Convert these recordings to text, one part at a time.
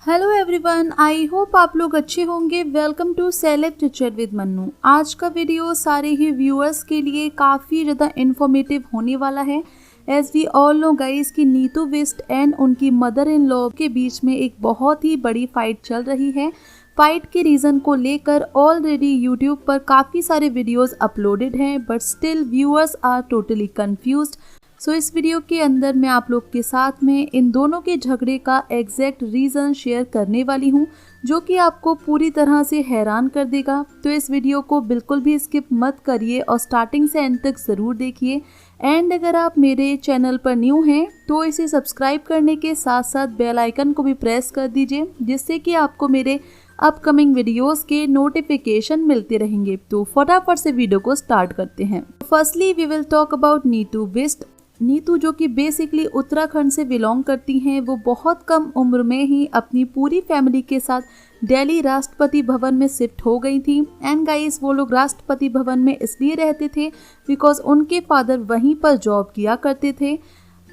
Hello everyone, I hope आप लोग अच्छे होंगे। Welcome to celeb chit chat with Mannu. आज का वीडियो सारे ही व्यूअर्स के लिए काफ़ी ज़्यादा इन्फॉर्मेटिव होने वाला है। As we all know guys कि नीतू विस्ट एंड उनकी मदर इन लॉ के बीच में एक बहुत ही बड़ी फाइट चल रही है। फाइट के रीज़न को लेकर ऑलरेडी यूट्यूब पर काफ़ी सारे वीडियोस अपलोडेड हैं, but still viewers are totally confused. So इस वीडियो के अंदर मैं आप लोग के साथ में इन दोनों के झगड़े का एग्जैक्ट रीज़न शेयर करने वाली हूँ, जो कि आपको पूरी तरह से हैरान कर देगा। तो इस वीडियो को बिल्कुल भी स्किप मत करिए और स्टार्टिंग से एंड तक ज़रूर देखिए। एंड अगर आप मेरे चैनल पर न्यू हैं तो इसे सब्सक्राइब करने के साथ साथ बेल आइकन को भी प्रेस कर दीजिए, जिससे कि आपको मेरे अपकमिंग वीडियोस के नोटिफिकेशन मिलते रहेंगे। तो फटाफट से वीडियो को स्टार्ट करते हैं। Firstly we will talk about Neetu विस्ट। नीतू जो कि बेसिकली उत्तराखंड से बिलोंग करती हैं, वो बहुत कम उम्र में ही अपनी पूरी फैमिली के साथ दिल्ली राष्ट्रपति भवन में शिफ्ट हो गई थी। एंड गाइस, वो लोग राष्ट्रपति भवन में इसलिए रहते थे बिकॉज उनके फादर वहीं पर जॉब किया करते थे।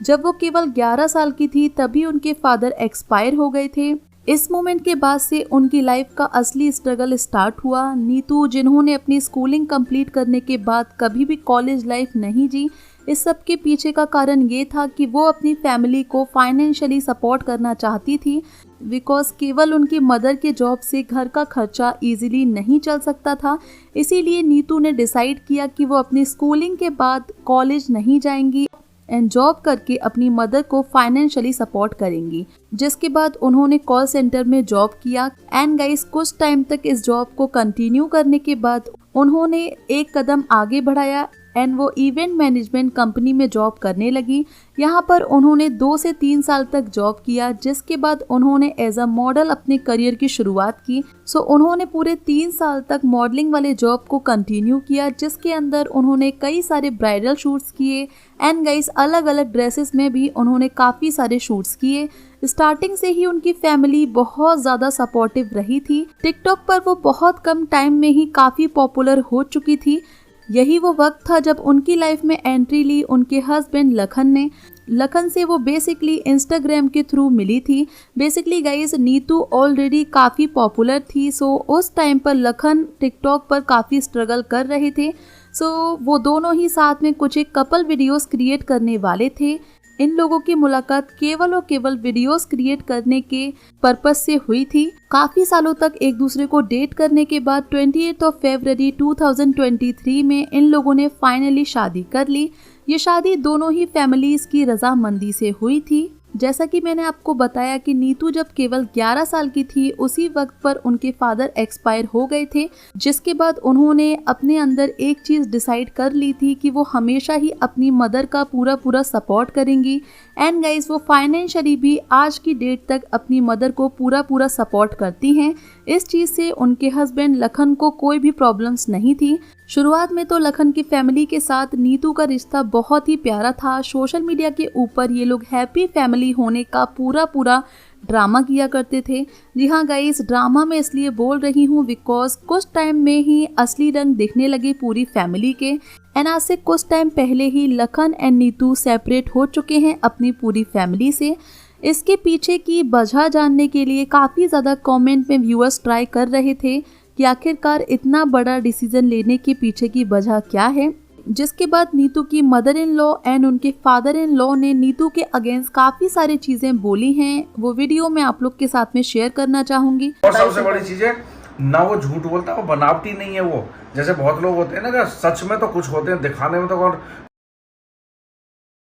जब वो केवल 11 साल की थी तभी उनके फादर एक्सपायर हो गए थे। इस मोमेंट के बाद से उनकी लाइफ का असली स्ट्रगल स्टार्ट हुआ। नीतू, जिन्होंने अपनी स्कूलिंग कंप्लीट करने के बाद कभी भी कॉलेज लाइफ नहीं जी, इस सब के पीछे का कारण ये था कि वो अपनी फैमिली को फाइनेंशियली सपोर्ट करना चाहती थी, बिकॉज केवल उनकी मदर के जॉब से घर का खर्चा इजीली नहीं चल सकता था। इसीलिए नीतू ने डिसाइड किया कि वो अपनी स्कूलिंग के बाद कॉलेज नहीं जाएंगी एंड जॉब करके अपनी मदर को फाइनेंशियली सपोर्ट करेंगी। जिसके बाद उन्होंने कॉल सेंटर में जॉब किया। एंड गाइस, कुछ टाइम तक इस जॉब को कंटिन्यू करने के बाद उन्होंने एक कदम आगे बढ़ाया एंड वो इवेंट मैनेजमेंट कंपनी में जॉब करने लगी। यहाँ पर उन्होंने 2 से 3 साल तक जॉब किया, जिसके बाद उन्होंने एज अ मॉडल अपने करियर की शुरुआत की। सो उन्होंने पूरे 3 साल तक मॉडलिंग वाले जॉब को कंटिन्यू किया, जिसके अंदर उन्होंने कई सारे ब्राइडल शूट्स किए एंड गाइस, अलग अलग ड्रेसेस में भी उन्होंने काफ़ी सारे शूट्स किए। स्टार्टिंग से ही उनकी फैमिली बहुत ज़्यादा सपोर्टिव रही थी। टिकटॉक पर वो बहुत कम टाइम में ही काफ़ी पॉपुलर हो चुकी थी। यही वो वक्त था जब उनकी लाइफ में एंट्री ली उनके हस्बैंड लखन ने। लखन से वो बेसिकली इंस्टाग्राम के थ्रू मिली थी। बेसिकली गाइस, नीतू ऑलरेडी काफ़ी पॉपुलर थी, सो उस टाइम पर लखन टिकटॉक पर काफ़ी स्ट्रगल कर रहे थे। सो वो दोनों ही साथ में कुछ एक कपल वीडियोस क्रिएट करने वाले थे। इन लोगों की मुलाकात केवल और केवल वीडियोस क्रिएट करने के पर्पस से हुई थी। काफ़ी सालों तक एक दूसरे को डेट करने के बाद 28 फरवरी 2023 में इन लोगों ने फाइनली शादी कर ली। ये शादी दोनों ही फैमिलीज की रजामंदी से हुई थी। जैसा कि मैंने आपको बताया कि नीतू जब केवल 11 साल की थी, उसी वक्त पर उनके फादर एक्सपायर हो गए थे, जिसके बाद उन्होंने अपने अंदर एक चीज़ डिसाइड कर ली थी कि वो हमेशा ही अपनी मदर का पूरा सपोर्ट करेंगी। एंड गाइस, वो फाइनेंशियली भी आज की डेट तक अपनी मदर को पूरा सपोर्ट करती हैं। इस चीज़ से उनके हस्बैंड लखन को कोई भी प्रॉब्लम्स नहीं थी। शुरुआत में तो लखन की फैमिली के साथ नीतू का रिश्ता बहुत ही प्यारा था। सोशल मीडिया के ऊपर ये लोग हैप्पी फैमिली होने का पूरा ड्रामा किया करते थे। जी हाँ गाइस, ड्रामा में इसलिए बोल रही हूँ बिकॉज कुछ टाइम में ही असली रंग दिखने लगे पूरी फैमिली के। एंड आज से कुछ टाइम पहले ही लखन एंड नीतू सेपरेट हो चुके हैं अपनी पूरी फैमिली से। इसके पीछे की वजह जानने के लिए काफ़ी ज़्यादा कमेंट में व्यूअर्स ट्राई कर रहे थे कि आखिरकार इतना बड़ा डिसीजन लेने के पीछे की वजह क्या है। जिसके बाद नीतू की मदर इन लॉ एंड उनके फादर इन लॉ ने नीतू के अगेंस्ट काफ़ी सारी चीज़ें बोली हैं। वो वीडियो मैं आप लोग के साथ में शेयर करना चाहूँगी। और सबसे बड़ी चीज़ है ना, वो झूठ बोलता है, वो बनावटी नहीं है। वो जैसे बहुत लोग होते हैं ना, कि सच में तो कुछ होते हैं, दिखाने में तो और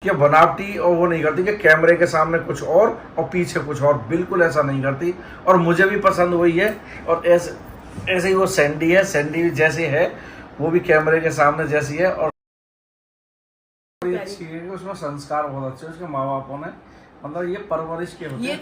क्या बनावटी, और वो नहीं करती कि कैमरे के सामने कुछ और पीछे कुछ और। बिल्कुल ऐसा नहीं करती और मुझे भी पसंद हुई है। और ऐसे ही वो सैंडी है, सैंडी जैसे है वो भी कैमरे के सामने जैसी है। और उसमें संस्कार बहुत अच्छे उसके माँ बापों ने, मतलब ये परवरिश के होते हैं।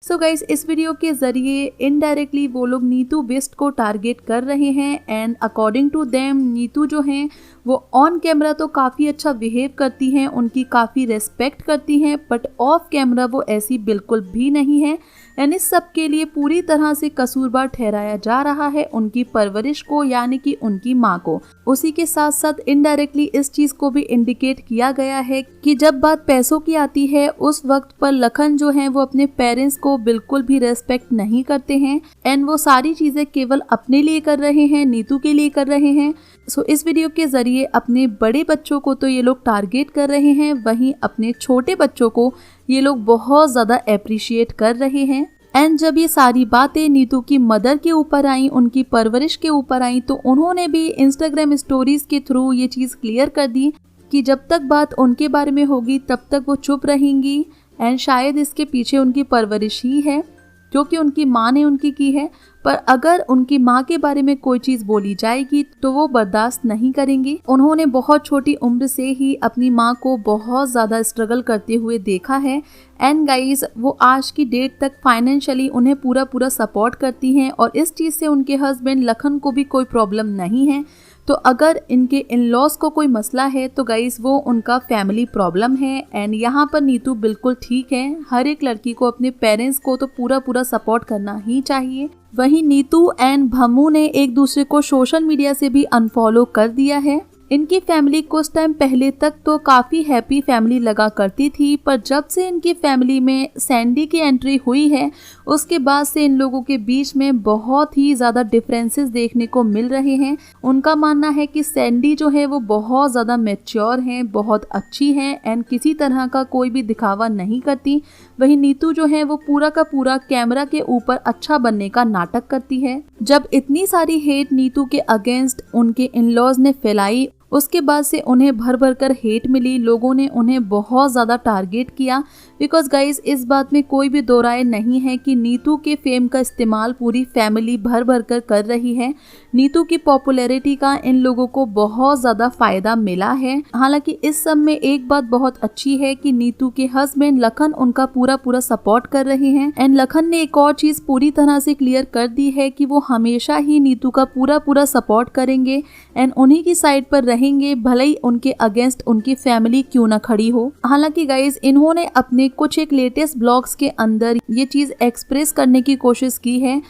सो गाइस, इस वीडियो के जरिए इनडायरेक्टली वो लोग नीतू विस्ट को टारगेट कर रहे हैं। And according to them, Neetu जो हैं वो ऑन कैमरा तो काफ़ी अच्छा बिहेव करती हैं, उनकी काफ़ी रेस्पेक्ट करती हैं, बट ऑफ कैमरा वो ऐसी बिल्कुल भी नहीं है। एंड इस सब के लिए पूरी तरह से कसूरवार ठहराया जा रहा है उनकी परवरिश को, यानी कि उनकी माँ को। उसी के साथ साथ इनडायरेक्टली इस चीज़ को भी इंडिकेट किया गया है कि जब बात पैसों की आती है, उस वक्त पर लखन जो है वो अपने पेरेंट्स को को बिल्कुल भी रेस्पेक्ट नहीं करते हैं एंड वो सारी चीज़ें केवल अपने लिए कर रहे हैं, नीतू के लिए कर रहे हैं। सो इस वीडियो के ज़रिए अपने बड़े बच्चों को तो ये लोग टारगेट कर रहे हैं, वहीं अपने छोटे बच्चों को ये लोग बहुत ज़्यादा अप्रिशिएट कर रहे हैं। एंड जब ये सारी बातें नीतू की मदर के ऊपर आई, उनकी परवरिश के ऊपर आई, तो उन्होंने भी इंस्टाग्राम स्टोरीज के थ्रू ये चीज़ क्लियर कर दी कि जब तक बात उनके बारे में होगी तब तक वो चुप रहेंगी। एंड शायद इसके पीछे उनकी परवरिश ही है जो कि उनकी माँ ने उनकी की है, पर अगर उनकी माँ के बारे में कोई चीज़ बोली जाएगी तो वो बर्दाश्त नहीं करेंगी। उन्होंने बहुत छोटी उम्र से ही अपनी माँ को बहुत ज़्यादा स्ट्रगल करते हुए देखा है एंड गाइस वो आज की डेट तक फाइनेंशियली उन्हें पूरा सपोर्ट करती हैं और इस चीज़ से उनके हस्बैंड लखन को भी कोई प्रॉब्लम नहीं है। तो अगर इनके इन लॉस को कोई मसला है तो गाइस वो उनका फैमिली प्रॉब्लम है एंड यहाँ पर नीतू बिल्कुल ठीक है। हर एक लड़की को अपने पेरेंट्स को तो पूरा सपोर्ट करना ही चाहिए। वहीं नीतू एंड भम्मू ने एक दूसरे को सोशल मीडिया से भी अनफॉलो कर दिया है। इनकी फैमिली कुछ टाइम पहले तक तो काफ़ी हैप्पी फैमिली लगा करती थी, पर जब से इनकी फैमिली में सैंडी की एंट्री हुई है उसके बाद से इन लोगों के बीच में बहुत ही ज़्यादा डिफरेंसेस देखने को मिल रहे हैं। उनका मानना है कि सैंडी जो है वो बहुत ज़्यादा मैच्योर हैं, बहुत अच्छी हैं एंड किसी तरह का कोई भी दिखावा नहीं करती। वहीं नीतू जो है वो पूरा का पूरा कैमरा के ऊपर अच्छा बनने का नाटक करती है। जब इतनी सारी हेट नीतू के अगेंस्ट उनके इन लॉज ने फैलाई उसके बाद से उन्हें भर कर हेट मिली, लोगों ने उन्हें बहुत ज़्यादा टारगेट किया। बिकॉज गाइज इस बात में कोई भी दो राय नहीं है कि नीतू के फेम का इस्तेमाल पूरी फैमिली भर कर रही है। नीतू की पॉपुलैरिटी का इन लोगों को बहुत ज़्यादा फ़ायदा मिला है। हालांकि इस सब में एक बात बहुत अच्छी है कि नीतू के हस्बैंड लखन उनका पूरा सपोर्ट कर रहे हैं एंड लखन ने एक और चीज़ पूरी तरह से क्लियर कर दी है कि वो हमेशा ही नीतू का पूरा सपोर्ट करेंगे एंड उन्हीं की साइड पर रहेंगे, भले ही उनके अगेंस्ट उनकी फैमिली क्यों ना खड़ी हो। हालांकि गाइज इन्होंने अपने कुछ एक लेटेस्ट ब्लॉग्स के अंदर ये चीज़ एक्सप्रेस करने की कोशिश की है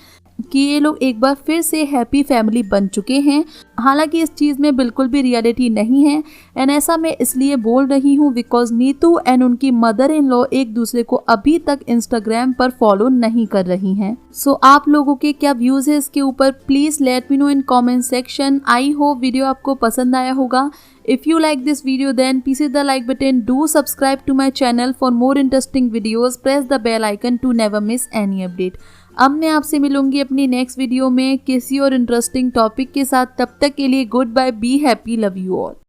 कि ये लोग एक बार फिर से हैप्पी फैमिली बन चुके हैं। हालांकि इस चीज़ में बिल्कुल भी रियलिटी नहीं है एंड ऐसा मैं इसलिए बोल रही हूँ बिकॉज नीतू एंड उनकी मदर इन लॉ एक दूसरे को अभी तक इंस्टाग्राम पर फॉलो नहीं कर रही हैं। सो आप लोगों के क्या व्यूज़ है इसके ऊपर, please let me know in comment section. I hope video आपको पसंद आया होगा। If you like this video then please hit the like button, do subscribe to my channel for more interesting videos, press the bell icon to never miss any update। अब मैं आपसे मिलूंगी अपनी next video में किसी और interesting topic के साथ। तब तक के लिए goodbye, be happy, love you all.